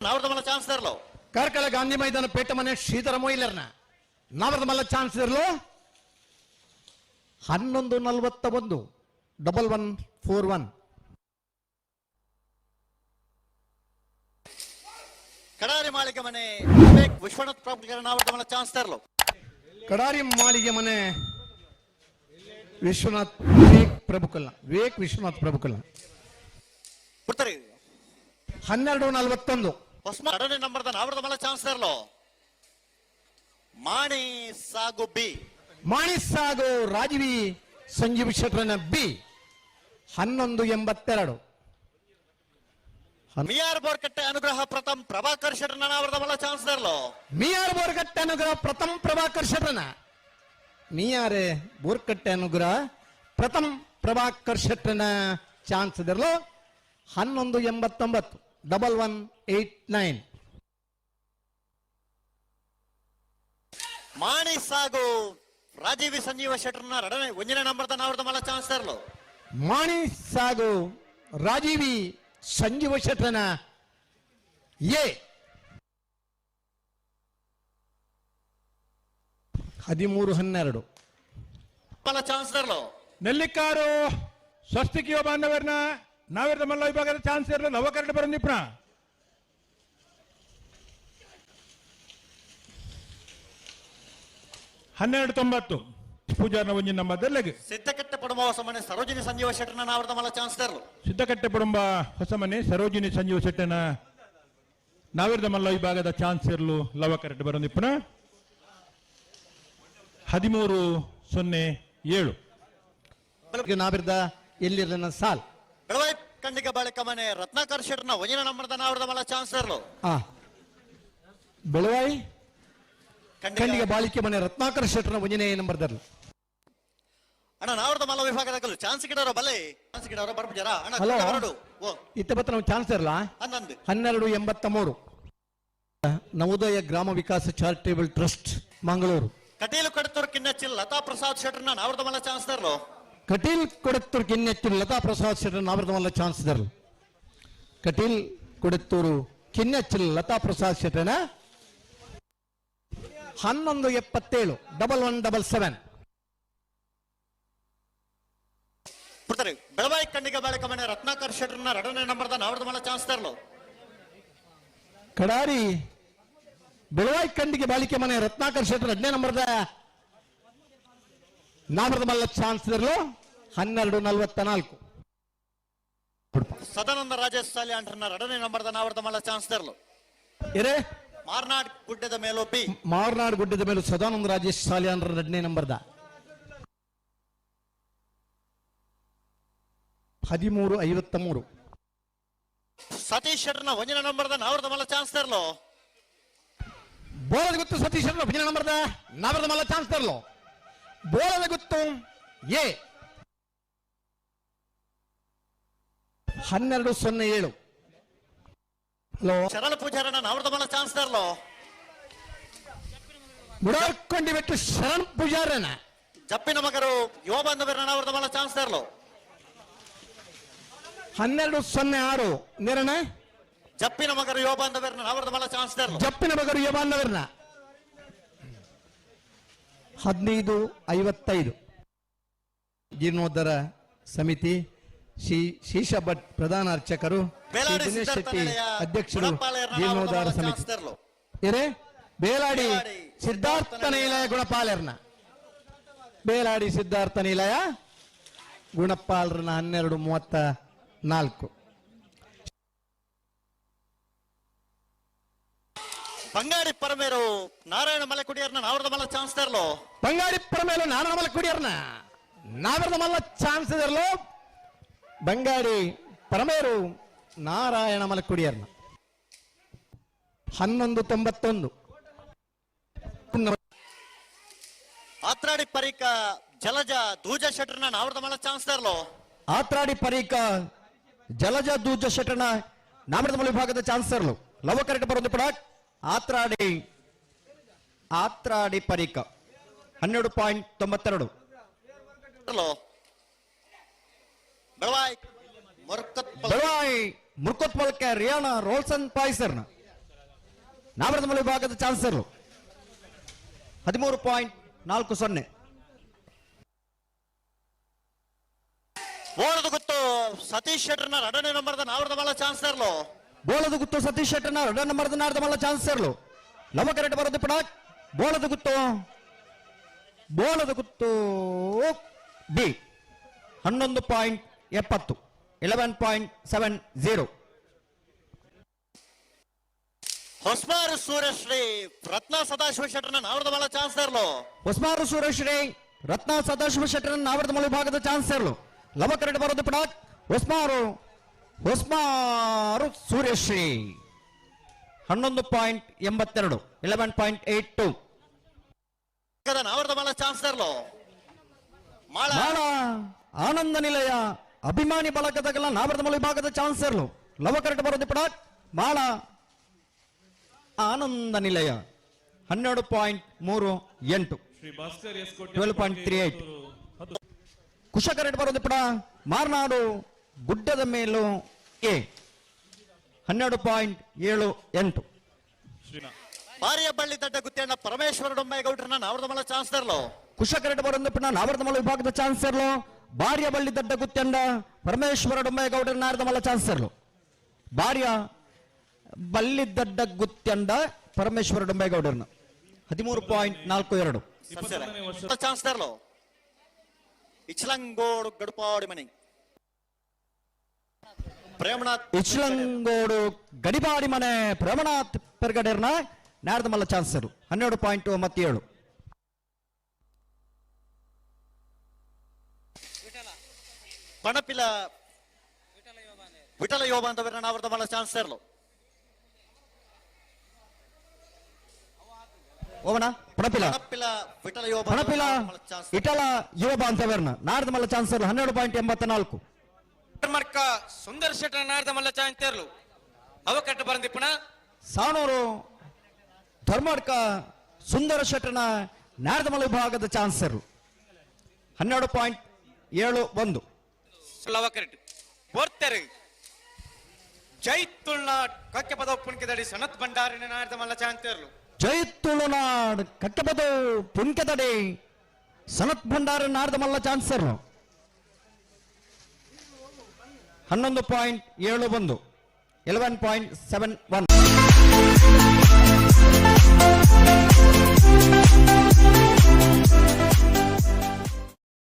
ನಾವರ್ದ ಮಲ್ಲ chance ಇರಲು ಕಾರ್ಕಳ ಗಾಂಧಿ ಮೈದಾನ ಪೇಟ ಮನೆ ಶ್ರೀಧರ ಮೊಯ್ಲರ್ನ ನಾವರ್ದ ಮಲ್ಲ ಚಾನ್ಸ್ ಇರಲು 11:41 1141 ಕಡಾರಿ ಮಾಳಿಗೆ ಮನೆ ವಿವೇಕ್ ವಿಶ್ವನಾಥ್ ಪ್ರಭುಕರ್ ನಾವರ್ದ ಮಲ್ಲ ಚಾನ್ಸ್ ಇರಲು ಕಡಾರಿ ಮಾಳಿಗೆ ಮನೆ ವಿಶ್ವನಾಥ್ ವಿವೇಕ್ ವಿಶ್ವನಾಥ್ ಪ್ರಭುಕಲ್ಲ ಬಿಡ್ತಾರೆ 12:41 ಹೊಸ ಎರಡನೇ ನಂಬರ್ದ ನಾವರ್ದ ಮಲ್ಲ ಚಾನ್ಸ್ ಇರಲು ಮಾಣಿ ಸಾಗು ಬಿ ಮಾಣಿಸಾಗು ರಾಜವಿ ಸಂಜೀವ್ ಶೆಟ್ರನ ಬಿ 11:82 ಮಿಯಾರ್ ಬೋರ್ಕಟ್ಟೆ ಅನುಗ್ರಹ ಪ್ರಥಮ್ ಪ್ರಭಾಕರ್ ಶೆಟ್ರನ ನಾವರ್ದ ಮಲ್ಲ ಚಾನ್ಸ್ ಇರಲು ಮಿಯಾರ್ ಬೋರ್ಕಟ್ಟೆ ಅನುಗ್ರಹ ಪ್ರಥಮ್ ಪ್ರಭಾಕರ್ ಶೆಟ್ರನ ಮಿಯಾರೆ ಬೋರ್ಕಟ್ಟೆ ಅನುಗ್ರಹ ಪ್ರಥಮ್ ಪ್ರಭಾಕರ್ ಶೆಟ್ರನ ಚಾನ್ಸ್ ಇರಲು 11:89 1189 ಮಾಣಿ ಸಾಗು ರಾಜೀವಿ ಸಂಜೀವ ಶೆಟ್ರನ ಎರಡನೇ ಒಂದನೇ ನಂಬರ್ದ ನಾವರ್ದ ಮಲ್ಲ ಚಾನ್ಸ್ ಇರಲು ಮಾಣಿ ಸಾಗು Rajeevi Sanjeeva ಶೆಟ್ರನ A 13:12 Mallya chance ಇರಲು ನೆಲ್ಲಿಕಾರು ಸ್ವಸ್ತಿಕಿಯೋ ಬಾಂಧವರನ್ನ ನಾವಿರ್ದ ಮಲ್ಲ ವಿಭಾಗದ ಚಾನ್ಸ್ ಇರಲು ನವಕರಣ ಬರಂದಿಪ್ಪ 12:90 ಪೂಜಾರ್ನ ಒಂಜಿನ ನಂಬರ್ದಲ್ಲಿಗೆ ಸಿದ್ದಕಟ್ಟೆ ಪಡುವ ಹೊಸ ಮನೆ ಸರೋಜಿನಿ ಸಂಜೀವ ಶೆಟ್ರನ ನಾವರ್ದ ಮಲ್ಲ ಚಾನ್ಸ್ ಇರಲು ಸಿದ್ದಕಟ್ಟೆ ಪಡುಂಬ ಹೊಸ ಮನೆ ಸರೋಜಿನಿ ಸಂಜೀವ ಶೆಟ್ಟನ ನಾವಿರ್ದ ಮಲ್ಲ ವಿಭಾಗದ ಚಾನ್ಸ್ ಇರಲು ಲವಕರಟ್ಟು ಬರಂದಿಪ್ಪನ 13:07 ನಾವಿರ್ದ ಎಲ್ಲಿರ್ದ ಸಾಲ್ ಬೆಳವಾಯಿ ಕಂಡಿಗ ಬಾಳಿಕ ಮನೆ ರತ್ನಾಕರ್ ಶೆಟ್ರನ ಒಂದನೇ ನಂಬರ್ದ ನಾವರ್ದ ಮಲ್ಲ ಚಾನ್ಸ್ ಇರಲು ಬೆಳವಾಯಿ ಕಂಡಿಗೆ ಬಾಳಿಕೆ ಮನೆ ರತ್ನಾಕರ ಶೆಟ್ರನ ಒಂಜನೇ ನಂಬರ್ದಲ್ಲಿ ಅಣ್ಣ ನಾವರ್ದ ಮಲ್ಲ ವಿಭಾಗದ ಚಾನ್ಸ್ ಗಿಡವರು ಬಲೆ ಚಾನ್ಸ್ ಗಿಡವರು ಬರ್ಬಿಜಾರ ಅಣ್ಣ ಹಲೋ ಹೊರಡು ಓ ಇತ್ತ ಬತ್ತ ನಾವು ಚಾನ್ಸ್ ಇರಲ್ಲ ಹನ್ನೊಂದು 12:83 ನವೋದಯ ಗ್ರಾಮ ವಿಕಾಸ ಚಾರಿಟೇಬಲ್ ಟ್ರಸ್ಟ್ ಮಂಗಳೂರು ಕಟೀಲು ಕಡತೂರು ಕಿನ್ನಚ್ಚಿಲ್ ಲತಾ ಪ್ರಸಾದ್ ಶೆಟ್ರನ ನಾವರ್ದ ಮಲ್ಲ ಚಾನ್ಸ್ ಇರಲು ಕಟೀಲ್ ಕೊಡತ್ತೂರು ಕಿನ್ನೆತ್ತೂರು ಲತಾ ಪ್ರಸಾದ್ ಶೆಟ್ರನ ನಾವರ್ದ ಮಲ್ಲ ಚಾನ್ಸ್ ಇರಲ್ಲ ಕಟೀಲ್ ಕೊಡತ್ತೂರು ಕಿನ್ನೆಚ್ಚಿಲ್ ಲತಾ ಪ್ರಸಾದ್ ಶೆಟ್ರನ 11:77 1177 ಬಿಡ್ತಾರೆ ಬೆಳವಾಯಿ ಕಂಡಿಗ ಬಾಳಿಕ ಮನೆ ರತ್ನಾಕರ್ ಶೆಟ್ರನ ಎರಡನೇ ನಂಬರ್ದ ನಾವರ್ದ ಮಲ್ಲ ಚಾನ್ಸ್ ಇರಲು ಕಡಾರಿ ಬೆಳವಾಯಿ ಕಂಡಿಗೆ ಬಾಳಿಕೆ ಮನೆ ರತ್ನಾಕರ್ ಶೆಟ್ರ 2ನೇ ನಂಬರ್ದ ನಾವರ್ದ ಮಲ್ಲ ಚಾನ್ಸ್ ಇರಲು 12:44 ಸದಾನಂದ ರಾಜೇಶ್ ಸಾಲಿ ಅಂಟ್ರನ ಎರಡನೇ ನಂಬರ್ದ ನಾವರ್ದ ಮಲ್ಲ ಚಾನ್ಸ್ ಇರಲು ಇರೇ ಮಾರ್ನಾಡ್ ಗುಡ್ಡದ ಮೇಲೋ ಬಿ ಮಾರ್ನಾಡ್ ಗುಡ್ಡದ ಮೇಲೆ ಸದಾನಂದ ರಾಜೇಶ್ ಸಾಲಿಯಾನ್ರ 2ನೇ ನಂಬರ್ದ 13:53 ಸತೀಶ್ ಶೆಟ್ರನ ಒಂದನೇ ನಂಬರ್ದ ನಾವರ್ದ ಮಲ್ಲ ಚಾನ್ಸ್ ಇರಲು ಬೋಳದ ಗುತ್ತು ಸತೀಶ್ ಒಂದನೇ ನಂಬರ್ದ ನಾವರ್ದ ಮಲ್ಲ ಚಾನ್ಸ್ ತರಲು ಬೋಳದ ಗುತ್ತು ಎ 12:07 ಹಲೋ ಶರಣ ಪೂಜಾರನ ನಾವರ್ದ ಮಲ್ಲ ಚಾನ್ಸ್ ಇರಲು ಮುಡಾರ್ಕೊಂಡಿ ಬಿಟ್ಟು ಶರಣ್ ಪೂಜಾರನ ಜಪ್ಪಿನ ಮಗರು ಯುವ ಬಾಂಧವರನ ನಾವರ್ದ ಮಲ್ಲ ಚಾನ್ಸ್ ಇರಲು 12:06 ನೇರಣ ಜಪ್ಪಿನ ಮಗರು ಯುವ ಬಾಂಧವರನ ನಾವರ್ದ ಮಲ್ಲ ಚಾನ್ಸ್ ಇರಲು ಜಪ್ಪಿನ ಮಗರು ಯವಾನ್ನವರನ 15:55 ಜೀರ್ಣೋದ್ಧಾರ ಸಮಿತಿ ಶೀಶಾ ಭಟ್ ಪ್ರಧಾನ ಅರ್ಚಕರು ಬೇಲಾಡಿ ದಿನೇಶ್ ಸಿದ್ಧಾರ್ಥ ಶೆಟ್ಟಿ ನಿಲಯ ಅಧ್ಯಕ್ಷರು ಗುಣಪಾಲಯರನ ಜೀರ್ಣೋದ್ಧಾರ ನಾವರ್ದ ಮಲ್ಲ ಸಮಿತಿ ಚಾನ್ಸ್ ಇರಲು ಏರೇ ಬೇಲಾಡಿ ಸಿದ್ಧಾರ್ಥ ನಿಲಯ ಗುಣಪಾಲರನ ಬೇಲಾಡಿ ಸಿದ್ಧಾರ್ಥ ನಿಲಯ ಗುಣಪಾಲರನ 12:34 ಬಂಗಾಡಿ ಪರಮೇರು ನಾರಾಯಣ ಮಲೆಕುಡಿಯರ್ನ ನಾವರ್ದ ಮಲ್ಲ ಚಾನ್ಸ್ ಇರಲು ಬಂಗಾಡಿ ಪರಮೇಲು ನಾರಾಯಣ ಮಲ್ಲ ಕುಡಿಯರ್ನ ನಾವರ್ದ ಮಲ್ಲ ಚಾನ್ಸ್ ಇರಲು ಬಂಗಾಡಿ ಪರಮೇರು ನಾರಾಯಣ ಮಲ್ಲ ಕುಡಿಯರ್ನ 11:91 ಆತ್ರಾಡಿ ಪರೀಕ ಜಲಜ ದೂಜ ಶೆಟ್ರನ ನಾವರ್ದ ಮಲ್ಲ ಚಾನ್ಸ್ ಇರಲು ಆತ್ರಾಡಿ ಪರೀಕ ಜಲಜ ದೂಜ ಶೆಟ್ರನ ನಾಮರದ ಮಲ್ಲ ವಿಭಾಗದ ಚಾನ್ಸ್ ಇರಲು ಲವ ಕರೆಕ್ಟ್ ಬರೋದು ಪಡ ಆತ್ರಾಡಿ ಪರೀಕ 12:92 ಬೆಳವಾಯಿ ಮುರ್ಕೊತ್ ಬಳಕೆ ರಿಯಾನ ರೋಲ್ಸನ್ ಪಾಯ್ಸರ್ನ ನಾವರದ ಮಲ್ಲ ವಿಭಾಗದ ಚಾನ್ಸರ್ಲು 13.40. ಬೋಳದ ಗುತ್ತು ಸತೀಶ್ ಶೆಟ್ಟರ್ನ 2ನೇ ನಂಬರ್ದ ನಾವರದ ಮಲ್ಲ ಚಾನ್ಸರ್ಲು ಬೋಳದ ಗುತ್ತು ಸತೀಶ್ ಶೆಟ್ಟರ್ನ 2ನೇ ನಂಬರ್ದ ನಾರದ ಮಲ್ಲ ಚಾನ್ಸರ್ಲು ಲವಕರೆಟ್ ಬರೋದು ಪಡ ಬೋಳದ ಗುತ್ತು ಬಿ 11.70 11.70. ಹೊಸ್ಮಾರು ಸೂರ್ಯಶ್ರೀ ರತ್ನ ಸದಾಶಿವ ಶೆಟ್ಟರ್ನ ನಾವರದ ಮಲ್ಲ ಚಾನ್ಸರ್ಲು ಹೊಸ್ಮಾರು ಸುರೇಶ್ರೀ ರತ್ನ ಸದಾಶಿವ ಶೆಟ್ಟರ್ ನಾವರದ ಮಲ್ಲ ವಿಭಾಗದ ಚಾನ್ಸರ್ಲು ಲವಕರೆಟ್ ಬರೋದು ಪಡ ಹೊಸ್ಮಾರು ಸೂರ್ಯಶ್ರೀ 11.82 11.82. ನಾವರದ ಮಲ್ಲ ಚಾನ್ಸರ್ಲು ಮಾಳ ಮಾಳ ಆನಂದ ನಿಲಯ ಅಭಿಮಾನಿ ಬಳಗದಗಳ ನಾವರದ ಮಲ್ಲ ವಿಭಾಗದ ಚಾನ್ಸರ್ಲು ಲವಕರೆಟ್ ಬರೋದು ಪಡ ಮಾಳ ಆನಂದ ನಿಲಯ 12.38 12.38. ಕುಶಕರೆಟ್ ಬರೋದು ಪಡ ಮಾರ್ನಾಡು ಗುಡ್ಡದ ಮೇಲೂ ಎ 12.78. ಬಾರಿಯ ಬಳ್ಳಿ ದಡ್ಡ ಗುತ್ತಿಯಣ್ಣ ಪರಮೇಶ್ವರ ಡೊಂಬೈಗೌಡ್ರನ್ನ ನಾವರದ ಮಲ್ಲ ಚಾನ್ಸರ್ಲು ಕುಶಕರೆಟ್ ಬರೋದು ಪಡ ನಾವರದ ಮಲ್ಲ ವಿಭಾಗದ ಚಾನ್ಸರ್ಲು ಬಾರಿಯ ಬಳ್ಳಿ ದಡ್ಡ ಗುತ್ತೆಂಡ ಪರಮೇಶ್ವರ ಡೊಂಬೈಗೌಡರ ನಾರದ ಮಲ್ಲ ಚಾನ್ಸರ್ಲು ಬಾರಿಯ ಬಲ್ಲಿದ್ದಡ್ಡ ಗುತ್ತೆಂಡ ಪರಮೇಶ್ವರ ಡೊಂಬೈಗೌಡರ್ನ 13.42. ಚಾನ್ಸರ್ಲು ಇಚ್ಲಂಗೋಡು ಗಡುಪಾಡಿ ಮನಿ ಪ್ರೇಮನಾಥ್ ಇಚ್ಲಂಗೋಡು ಗಡಿಪಾಡಿ ಮನೆ ಪ್ರೇಮನಾಥ್ ಪೆರ್ಗಡೆರ್ನ ನಾರದ ಮಲ್ಲ ಚಾನ್ಸರ್ 12.97. ಪಣಪಿಲ ವಿಠಲ ಯೋಬ ಅಂತವರ ನಾವರದ ಮಲ್ಲ ಚಾನ್ಸರ್ಲು ಓವನ ಪಣಪಿಲ ಪಣಪಿಲ ವಿಠಲ ಯೋಬ ಪಣಪಿಲ ಇಟಲ ಯುವ ಬಾಂಧವರ್ನ ನಾರದ ಮಲ್ಲ ಚಾನ್ಸರ್ 12.84. ಮರ್ಕ ಸುಂದರ ಶೆಟ್ಟರ್ ನಾರದ ಮಲ್ಲ ಚಾನ್ಸರ್ಲು ಅವಕಟ್ಟು ಬರಂದಿಪ್ಪಣ ಸಾಣೂರು ಧರ್ಮಡ್ಕ ಸುಂದರ ಶೆಟ್ಟರ್ನ ನಾರದ ಮಲ್ಲ ವಿಭಾಗದ ಚಾನ್ಸರ್ 12.71. ಲವಕರೆಟ್ ಬೋರ್ತರು ಜೈ ತುಳ್ನಾಡ್ ಕಕ್ಕೆ ಪದ ಪುಣ್ಕೆದಡಿ ಸನತ್ ಭಂಡಾರಿನ ನಾರದ ಮಲ್ಲ ಚಾನ್ಸರ್ಲು ಜೈ ತುಳುನಾಡ್ ಕಕ್ಕಪದ ಪುಣ್ಕೆದಡಿ ಸನತ್ ಭಂಡಾರ ನಾರದ ಮಲ್ಲ ಚಾನ್ಸರ್ 11.71 11.71.